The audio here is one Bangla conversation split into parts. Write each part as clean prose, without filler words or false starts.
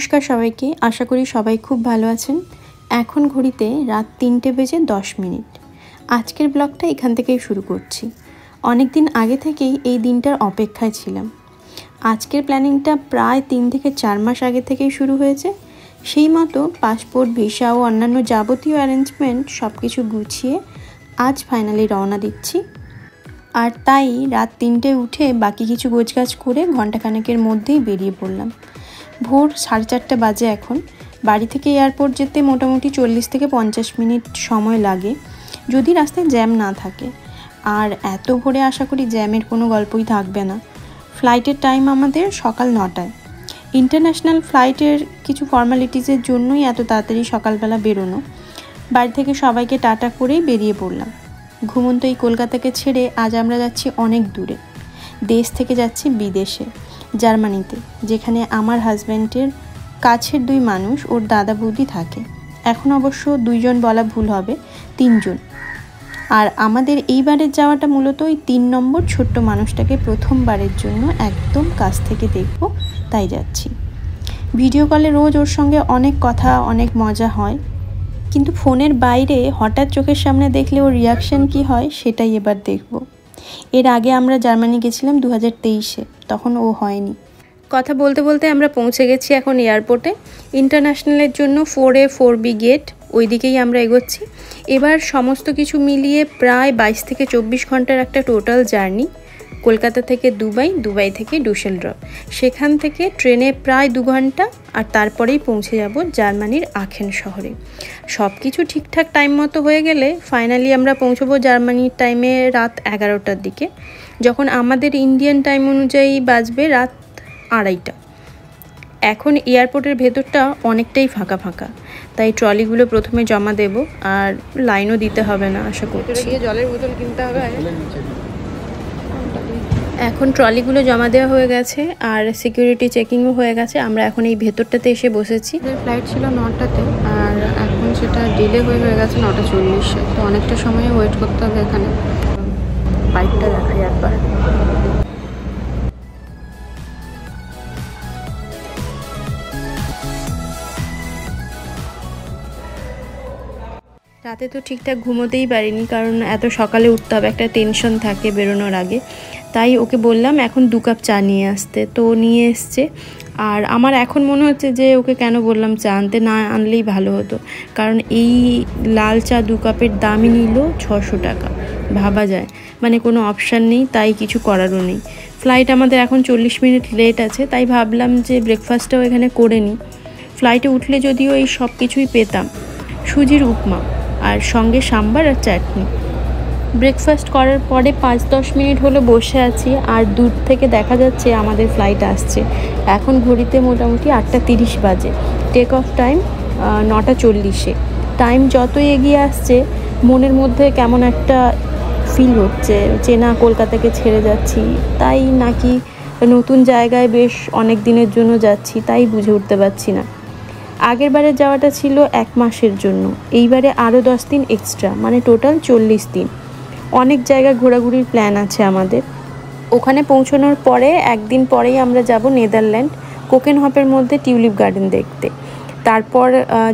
নমস্কার সবাইকে, আশা করি সবাই খুব ভালো আছেন। এখন ঘড়িতে রাত 3টে বেজে 10 মিনিট। আজকের ব্লগটা এখান থেকেই শুরু করছি। অনেক দিন আগে থেকেই এই দিনটার অপেক্ষায় ছিলাম। আজকের প্ল্যানিংটা প্রায় 3 থেকে 4 মাস আগে থেকেই শুরু হয়েছে। সেই মতো পাসপোর্ট, ভিসা ও অন্যান্য যাবতীয় অ্যারেঞ্জমেন্ট সব কিছু গুছিয়ে আজ ফাইনালি রওনা দিচ্ছি। আর তাই রাত 3টে উঠে বাকি কিছু গোছগাছ করে ঘণ্টাখানেকের মধ্যেই বেরিয়ে পড়লাম। ভোর 4:30 বাজে এখন। বাড়ি থেকে এয়ারপোর্ট যেতে মোটামুটি 40 থেকে 50 মিনিট সময় লাগে, যদি রাস্তায় জ্যাম না থাকে। আর এত ভোরে আশা করি জ্যামের কোনো গল্পই থাকবে না। ফ্লাইটের টাইম আমাদের সকাল 9টায়। ইন্টারন্যাশনাল ফ্লাইটের কিছু ফর্মালিটিসের জন্যই এত তাড়াতাড়ি সকালবেলা বেরোনো। বাড়ি থেকে সবাইকে টাটা করেই বেরিয়ে পড়লাম। ঘুমন্ত এই কলকাতাকে ছেড়ে আজ আমরা যাচ্ছি অনেক দূরে। দেশ থেকে যাচ্ছি বিদেশে, জার্মানিতে, যেখানে আমার হাজব্যান্ডের কাছের 2 মানুষ, ওর দাদা বৌদি থাকে। এখন অবশ্য 2 জন বলা ভুল হবে, 3 জন। আর আমাদের এইবারের যাওয়াটা মূলত ওই 3 নম্বর ছোট্ট মানুষটাকে প্রথমবারের জন্য একদম কাছ থেকে দেখব, তাই যাচ্ছি। ভিডিও কলে রোজ ওর সঙ্গে অনেক কথা, অনেক মজা হয়, কিন্তু ফোনের বাইরে হঠাৎ চোখের সামনে দেখলে ওর রিয়াকশান কী হয় সেটাই এবার দেখব। এর আগে আমরা জার্মানি গেছিলাম 2023-এ, তখন ও হয়নি। কথা বলতে বলতে আমরা পৌঁছে গেছি এখন এয়ারপোর্টে। ইন্টারন্যাশনালের জন্য 4A 4B গেট, ওই দিকেই আমরা এগোচ্ছি। এবার সমস্ত কিছু মিলিয়ে প্রায় 22 থেকে 24 ঘন্টার একটা টোটাল জার্নি। কলকাতা থেকে দুবাই, দুবাই থেকে ডুসেলডর্ফ, সেখান থেকে ট্রেনে প্রায় 2 ঘন্টা, আর তারপরেই পৌঁছে যাব জার্মানির আখেন শহরে। সব কিছু ঠিকঠাক টাইম মতো হয়ে গেলে ফাইনালি আমরা পৌঁছবো জার্মানির টাইমে রাত 11টার দিকে, যখন আমাদের ইন্ডিয়ান টাইম অনুযায়ী বাজবে রাত 2:30। এখন এয়ারপোর্টের ভেতরটা অনেকটাই ফাঁকা ফাঁকা, তাই ট্রলিগুলো প্রথমে জমা দেব, আর লাইনও দিতে হবে না আশা করছি। জলের বোতল কিনতে হবে। এখন ট্রলিগুলো জমা দেওয়া হয়ে গেছে আর সিকিউরিটি চেকিংও হয়ে গেছে। আমরা এখন এই ভেতরটাতে এসে বসেছি। ফ্লাইট ছিল 9টাতে, আর এখন সেটা ডিলে হয়ে গেছে 9:40-এ। তো অনেকটা সময় ওয়েট করতে হবে এখানে। বাইকটা দেখাই একবার। রাতে তো ঠিকঠাক ঘুমোতেই পারিনি, কারণ এত সকালে উঠতে হবে, একটা টেনশন থাকে বেরোনোর আগে। তাই ওকে বললাম এখন 2 কাপ চা নিয়ে আসতে, তো নিয়ে এসছে। আর আমার এখন মনে হচ্ছে যে ওকে কেন বললাম চা আনতে, না আনলেই ভালো হতো, কারণ এই লাল চা 2 কাপের দামই নিল 600 টাকা। ভাবা যায়, মানে কোনো অপশান নেই, তাই কিছু করারও নেই। ফ্লাইট আমাদের এখন 40 মিনিট লেট আছে, তাই ভাবলাম যে ব্রেকফাস্টটাও এখানে করে নিই। ফ্লাইটে উঠলে যদিও এই সব কিছুই পেতাম, সুজির উপমা আর সঙ্গে সাম্বার আর চাটনি। ব্রেকফাস্ট করার পরে 5-10 মিনিট হলো বসে আছি, আর দূর থেকে দেখা যাচ্ছে আমাদের ফ্লাইট আসছে। এখন ঘড়িতে মোটামুটি 8:30 বাজে। টেক অফ টাইম 9:40-এ। টাইম যতই এগিয়ে আসছে মনের মধ্যে কেমন একটা ফিল হচ্ছে, চেনা কলকাতাকে ছেড়ে যাচ্ছি তাই, নাকি নতুন জায়গায় বেশ অনেক দিনের জন্য যাচ্ছি তাই বুঝে উঠতে পারছি না। আগের বারে যাওয়াটা ছিল 1 মাসের জন্য, এইবারে আরও 10 দিন এক্সট্রা, মানে টোটাল 40 দিন। অনেক জায়গা ঘোরাঘুরির প্ল্যান আছে আমাদের। ওখানে পৌঁছানোর পরে একদিন পরেই আমরা যাব নেদারল্যান্ড, কোকেনহফের মধ্যে টিউলিপ গার্ডেন দেখতে। তারপর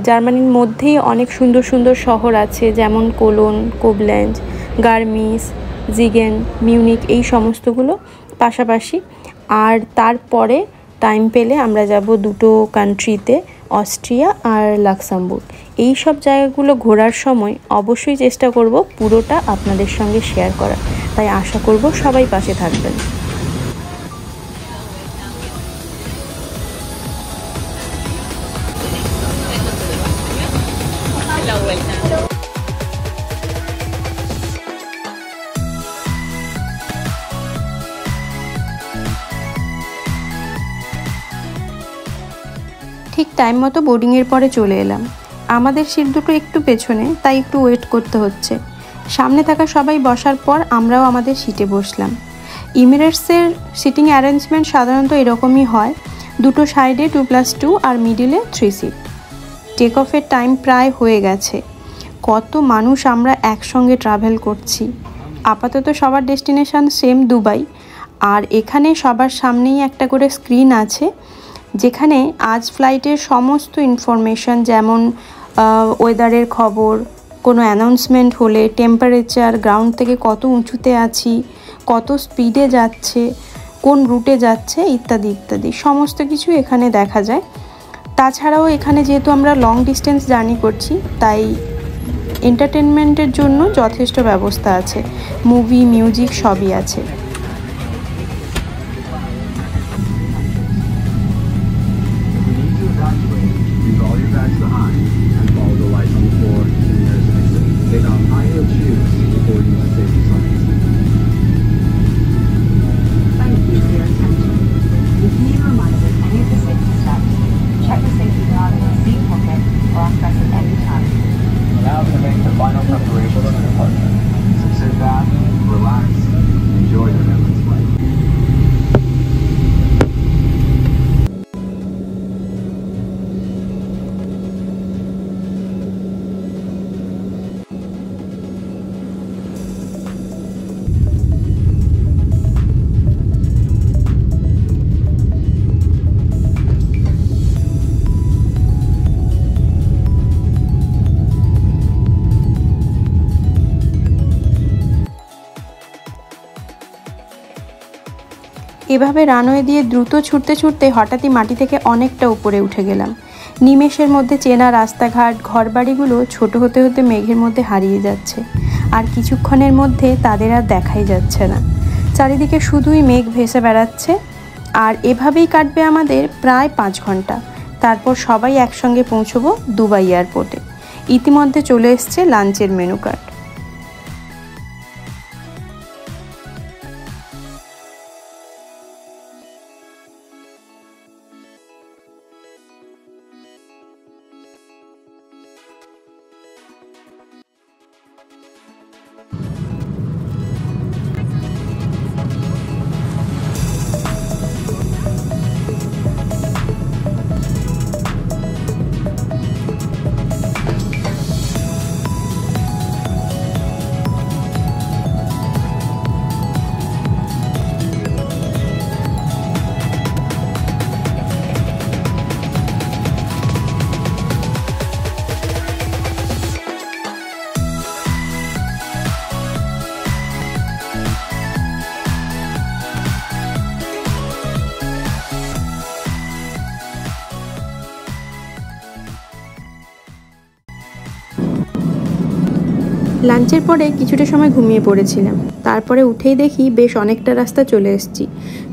জার্মানির মধ্যেই অনেক সুন্দর সুন্দর শহর আছে, যেমন কোলোন, কোবলেন্জ, গার্মিস, জিগেন, মিউনিক, এই সমস্তগুলো পাশাপাশি। আর তারপরে টাইম পেলে আমরা যাব 2টো কান্ট্রিতে, অস্ট্রিয়া আর লাক্সামবুর্গ। এই সব জায়গাগুলো ঘোরার সময় অবশ্যই চেষ্টা করব পুরোটা আপনাদের সঙ্গে শেয়ার করা, তাই আশা করব সবাই পাশে থাকবেন। ঠিক টাইম মতো বোর্ডিংয়ের পরে চলে এলাম। আমাদের সিট দুটো একটু পেছনে, তাই একটু ওয়েট করতে হচ্ছে। সামনে থাকা সবাই বসার পর আমরাও আমাদের সিটে বসলাম। ইমিরেটসের সিটিং অ্যারেঞ্জমেন্ট সাধারণত এরকমই হয়, 2টো সাইডে 2+2 আর মিডিলে 3 সিট। টেক অফের টাইম প্রায় হয়ে গেছে। কত মানুষ আমরা একসঙ্গে ট্রাভেল করছি। আপাতত সবার ডেস্টিনেশন সেম দুবাই, আর এখানে সবার সামনেই একটা করে স্ক্রিন আছে যেখানে আজ ফ্লাইটের সমস্ত ইনফরমেশান, যেমন ওয়েদারের খবর, কোনো অ্যানাউন্সমেন্ট হলে, টেম্পারেচার, গ্রাউন্ড থেকে কত উঁচুতে আছি, কত স্পিডে যাচ্ছে, কোন রুটে যাচ্ছে, ইত্যাদি ইত্যাদি সমস্ত কিছু এখানে দেখা যায়। তাছাড়াও এখানে যেহেতু আমরা লং ডিস্টেন্স জার্নি করছি, তাই এন্টারটেনমেন্টের জন্য যথেষ্ট ব্যবস্থা আছে, মুভি, মিউজিক সবই আছে। এভাবে রানওয়ে দিয়ে দ্রুত ছুটতে ছুটতে হঠাৎই মাটি থেকে অনেকটা উপরে উঠে গেলাম। নিমেষের মধ্যে চেনা রাস্তাঘাট, ঘরবাড়িগুলো ছোট হতে হতে মেঘের মধ্যে হারিয়ে যাচ্ছে, আর কিছুক্ষণের মধ্যে তাদের আর দেখাই যাচ্ছে না। চারিদিকে শুধুই মেঘ ভেসে বেড়াচ্ছে। আর এভাবেই কাটবে আমাদের প্রায় 5 ঘন্টা। তারপর সবাই একসঙ্গে পৌঁছবো দুবাই এয়ারপোর্টে। ইতিমধ্যে চলে এসছে লাঞ্চের মেনু কার্ড। লাঞ্চের পরে কিছুটা সময় ঘুমিয়ে পড়েছিলাম। তারপরে উঠেই দেখি বেশ অনেকটা রাস্তা চলে এসেছি।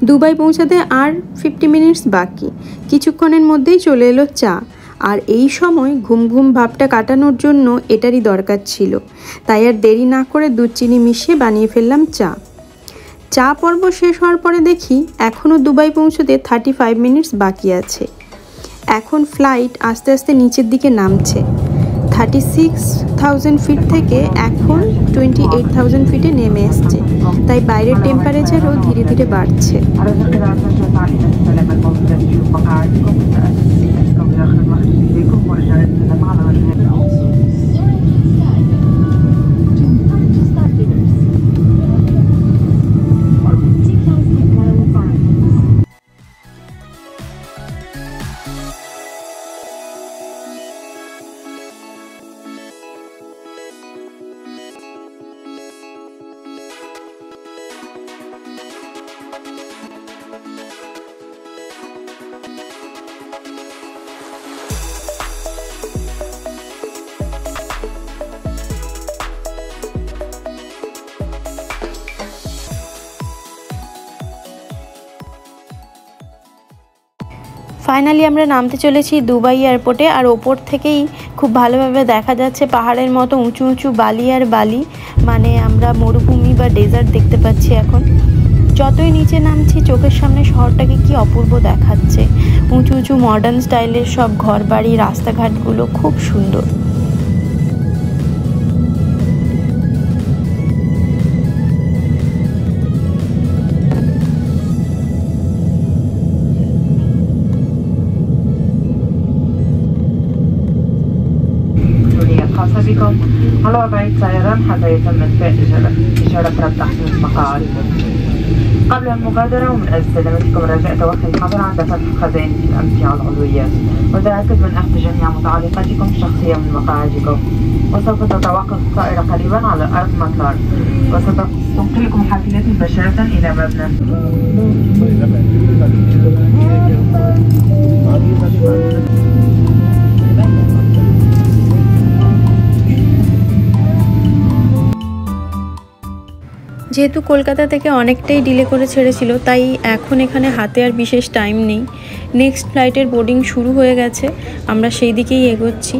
দুবাই পৌঁছাতে আর 50 মিনিটস বাকি। কিছুক্ষণের মধ্যেই চলে এলো চা। আর এই সময় ঘুম ঘুম ভাবটা কাটানোর জন্য এটারই দরকার ছিল। তাই আর দেরি না করে দুধ চিনি মিশিয়ে বানিয়ে ফেললাম চা। চা পর্ব শেষ হওয়ার পরে দেখি এখনও দুবাই পৌঁছতে 35 মিনিটস বাকি আছে। এখন ফ্লাইট আস্তে আস্তে নিচের দিকে নামছে। 36,000 ফিট থেকে এখন 28,000 ফিটে নেমে এসছে, তাই বাইরের টেম্পারেচারও ধীরে ধীরে বাড়ছে। ফাইনালি আমরা নামতে চলেছি দুবাই এয়ারপোর্টে। আর ওপর থেকেই খুব ভালোভাবে দেখা যাচ্ছে পাহাড়ের মতো উঁচু উঁচু বালি আর বালি, মানে আমরা মরুভূমি বা ডেজার্ট দেখতে পাচ্ছি এখন। যতই নিচে নামছি চোখের সামনে শহরটাকে কি অপূর্ব দেখাচ্ছে। উঁচু উঁচু মডার্ন স্টাইলের সব ঘরবাড়ি, রাস্তাঘাটগুলো খুব সুন্দর। بكم على وضعية طيران حتى يتم إشارة ربط تحت المقاعد. قبل المغادرة ومن أجل سلامتكم رجاء توخي الحذر عند فتح خزائن الأمتعة العضوية، وتأكد من أخذ جميع متعلقاتكم الشخصية من مقاعدكم. وسوف تتوقف الطائرة قريبا على أرض مطار، وستنقلكم حافلة مباشرة إلى مبنى. যেহেতু কলকাতা থেকে অনেকটাই ডিলে করে ছেড়েছিল, তাই এখন এখানে হাতে আর বিশেষ টাইম নেই। নেক্সট ফ্লাইটের বোর্ডিং শুরু হয়ে গেছে, আমরা সেই দিকেই এগোচ্ছি।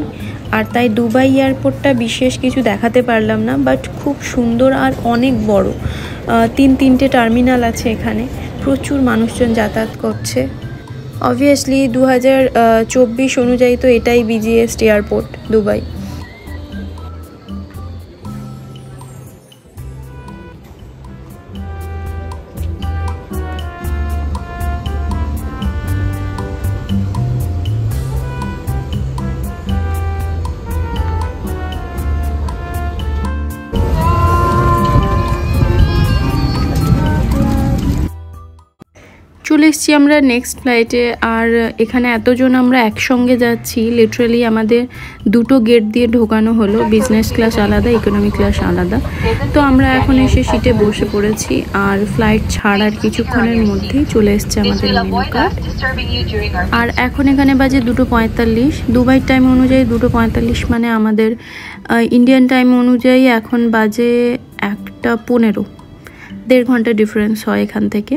আর তাই দুবাই এয়ারপোর্টটা বিশেষ কিছু দেখাতে পারলাম না, বাট খুব সুন্দর আর অনেক বড়। তিনটে টার্মিনাল আছে এখানে, প্রচুর মানুষজন যাতায়াত করছে। অবভিয়াসলি 2024 অনুযায়ী তো এটাই বিজিএস্ট এয়ারপোর্ট দুবাই। চলে এসেছি আমরা নেক্সট ফ্লাইটে। আর এখানে এতজন আমরা একসঙ্গে যাচ্ছি, লিটারালি আমাদের দুটো গেট দিয়ে ঢোকানো হলো, বিজনেস ক্লাস আলাদা, ইকোনমি ক্লাস আলাদা। তো আমরা এখন এসে সিটে বসে পড়েছি, আর ফ্লাইট ছাড়ার কিছুক্ষণের মধ্যেই চলে এসছে আমাদের মেনু কার্ড। আর এখন এখানে বাজে 2:45, দুবাই টাইম অনুযায়ী 2:45, মানে আমাদের ইন্ডিয়ান টাইম অনুযায়ী এখন বাজে 1:15, 1.5 ঘন্টা ডিফারেন্স হয় এখান থেকে।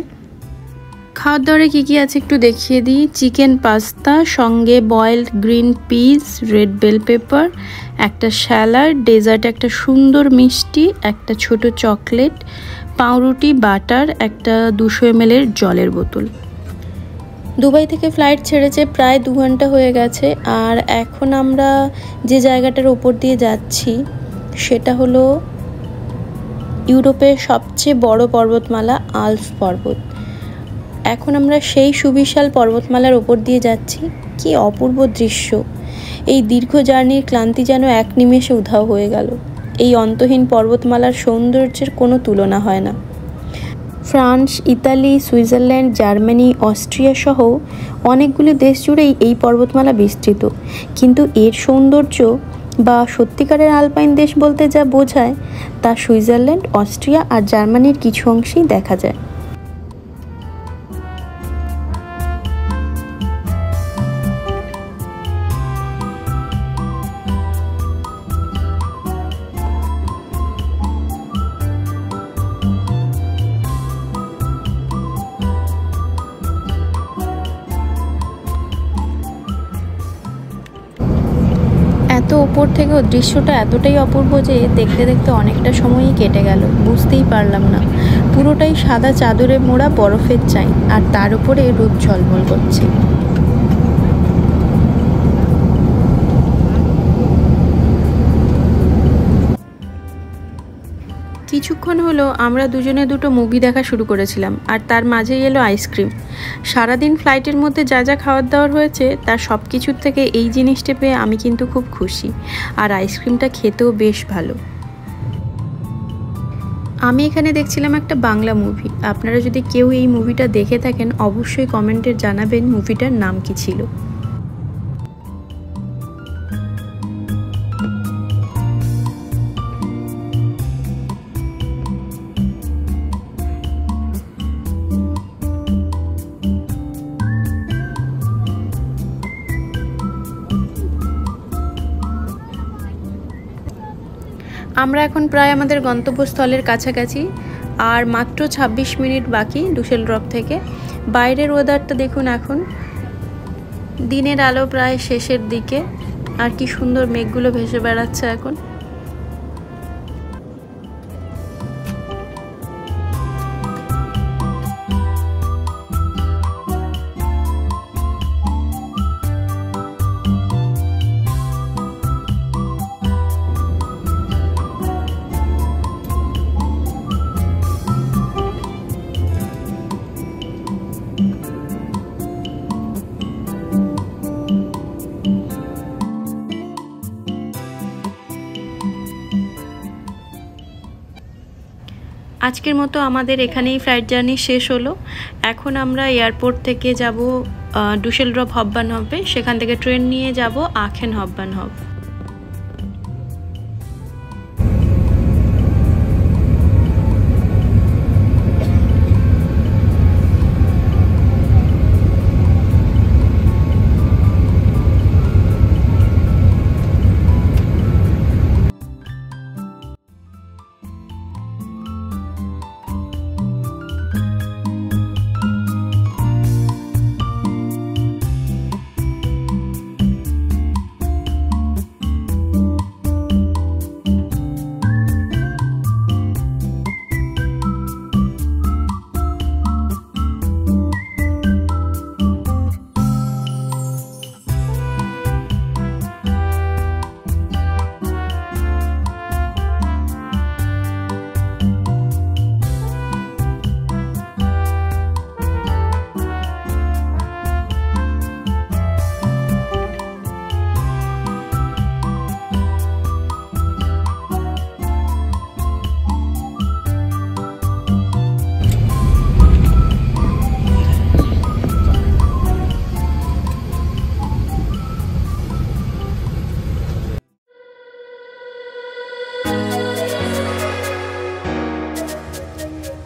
খাওয়ার দাওয়ারে কী কী আছে একটু দেখিয়ে দিই। চিকেন পাস্তা, সঙ্গে boiled green peas, red bell pepper, একটা স্যালাড, ডেজার্ট একটা সুন্দর মিষ্টি, একটা ছোট চকলেট, পাউরুটি, বাটার, একটা 200 ml জলের বোতল। দুবাই থেকে ফ্লাইট ছেড়েছে প্রায় 2 ঘন্টা হয়ে গেছে। আর এখন আমরা যে জায়গাটার ওপর দিয়ে যাচ্ছি সেটা হলো ইউরোপের সবচেয়ে বড় পর্বতমালা আল্পস পর্বত। এখন আমরা সেই সুবিশাল পর্বতমালার ওপর দিয়ে যাচ্ছি। কি অপূর্ব দৃশ্য! এই দীর্ঘ জার্নির ক্লান্তি যেন এক নিমেষে উধাও হয়ে গেল। এই অন্তহীন পর্বতমালার সৌন্দর্যের কোনো তুলনা হয় না। France, Italy, Switzerland, Germany, Austria সহ অনেকগুলি দেশ জুড়েই এই পর্বতমালা বিস্তৃত, কিন্তু এর সৌন্দর্য বা সত্যিকারের আলপাইন দেশ বলতে যা বোঝায় তা সুইজারল্যান্ড, অস্ট্রিয়া আর জার্মানির কিছু অংশেই দেখা যায়। এত উপর থেকেও দৃশ্যটা এতটাই অপূর্ব যে দেখতে দেখতে অনেকটা সময়ই কেটে গেল, বুঝতেই পারলাম না। পুরোটাই সাদা চাদরে মোড়া বরফের চাই, আর তার উপরে রোদ ঝলমল করছে। কিছুক্ষণ হলো আমরা দুজনে দুটো মুভি দেখা শুরু করেছিলাম, আর তার মাঝেই এলো আইসক্রিম। সারাদিন ফ্লাইটের মধ্যে যা যা খাওয়ার দাওয়ার হয়েছে তার সব কিছুর থেকে এই জিনিসটা পেয়ে আমি কিন্তু খুব খুশি। আর আইসক্রিমটা খেতেও বেশ ভালো। আমি এখানে দেখছিলাম একটা বাংলা মুভি। আপনারা যদি কেউ এই মুভিটা দেখে থাকেন অবশ্যই কমেন্টে জানাবেন মুভিটার নাম কি ছিল। আমরা এখন প্রায় আমাদের গন্তব্যস্থলের কাছাকাছি, আর মাত্র 26 মিনিট বাকি ডুসেলডর্ফ থেকে। বাইরের ওয়েদারটা দেখুন, এখন দিনের আলো প্রায় শেষের দিকে, আর কি সুন্দর মেঘগুলো ভেসে বেড়াচ্ছে এখন। আজকের মতো আমাদের এখানেই ফ্লাইট জার্নি শেষ হলো। এখন আমরা এয়ারপোর্ট থেকে যাব ডুসেলডর্ফ হাউপবানহফে, সেখান থেকে ট্রেন নিয়ে যাব আখেন হাউপবানহফ।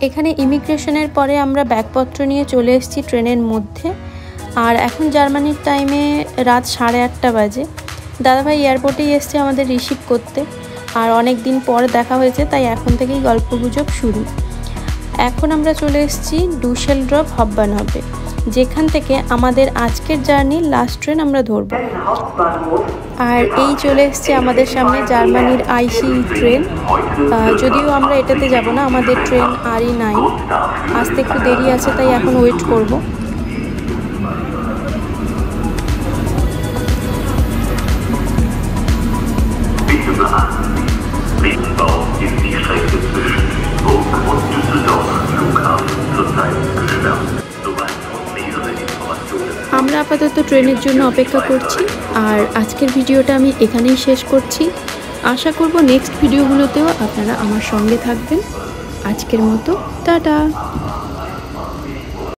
এখানে ইমিগ্রেশনের পরে আমরা ব্যাগপত্র নিয়ে চলে এসেছি ট্রেনের মধ্যে। আর এখন জার্মানির টাইমে রাত 8:30 বাজে। দাদাভাই এয়ারপোর্টেই এসছে আমাদের রিসিভ করতে, আর অনেক দিন পর দেখা হয়েছে, তাই এখন থেকেই গল্পগুজব শুরু। এখন আমরা চলে এসেছি ডুসেলডর্ফ হাউপবানহফে, যেখান থেকে আমাদের আজকের জার্নির লাস্ট ট্রেন আমরা ধরব। আর এই চলে এসছে আমাদের সামনে জার্মানির আইসি ট্রেন। যদিও আমরা এটাতে যাব না, আমাদের ট্রেন RE9 আসতে একটু দেরি আছে, তাই এখন ওয়েট করব। আমরা আপাতত ট্রেনের জন্য অপেক্ষা করছি। আর আজকের ভিডিওটা আমি এখানেই শেষ করছি। আশা করব নেক্সট ভিডিওগুলোতেও আপনারা আমার সঙ্গে থাকবেন। আজকের মতো টাটা।